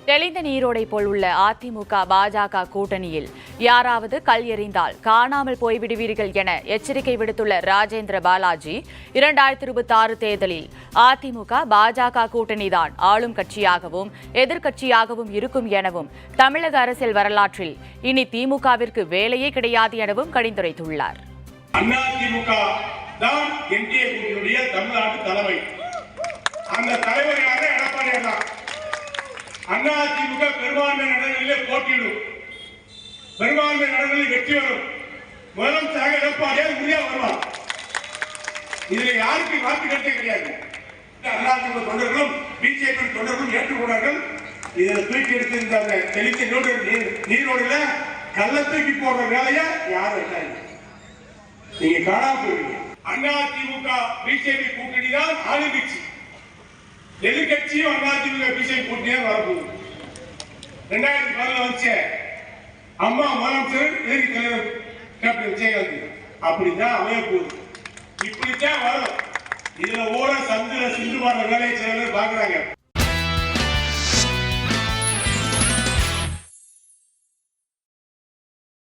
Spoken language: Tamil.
தெளிந்த நீரோடை போல் உள்ள அதிமுக பாஜக கூட்டணியில் யாராவது கல் எறிந்தால் காணாமல் போய்விடுவீர்கள் என எச்சரிக்கை விடுத்துள்ள ராஜேந்திர பாலாஜி 2026 தேர்தலில் அதிமுக பாஜக கூட்டணிதான் ஆளும் கட்சியாகவும் எதிர்க்கட்சியாகவும் இருக்கும் எனவும் தமிழக அரசியல் வரலாற்றில் இனி திமுகவிற்கு வேலையே கிடையாது எனவும் கடிந்துரைத்துள்ளார். அதிமுக தான் என்டிஏ கூட்டணியுடைய தமிழ்நாடு தலைமை. அந்த தலைவராக எடப்பாடியார் தான். அதிமுக பெரும்பான்மை இடங்களிலே போட்டியிடும், பெரும்பான்மை இடங்களில் வெற்றி பெறும். முதலமைச்சராக எடப்பாடியார் உறுதியா வருவார். இதுல யாருக்கு மாற்று கருத்தே கிடையாது. அதிமுக தொண்டர்களும் பிஜேபி தொண்டர்களும் ஏற்றுக்கொண்டார்கள். இதில் தூக்கி எடுத்திருந்த அந்த தெளித்த நீரோடுல கள்ள தூக்கி போடுற வேலையை யாரும் வைக்காது. நீங்க காணாம போயிருக்கீங்க. அதிமுக பிஜேபி கூட்டணி தான் ஆளுங்கட்சி. எதிர்கட்சியும் அதிமுக பிஜேபி கூட்டணியா வரப்போகுது. 2010 வந்துச்சு அம்மா முதலமைச்சர் எதிர்கட்சி தலைவர் கேப்டன் விஜயகாந்த். அப்படிதான் அமைய போகுது. இப்படித்தான் வரும். இதுல ஓட சந்திர சிந்து பாடுற வேலையை சில பேர் பாக்குறாங்க.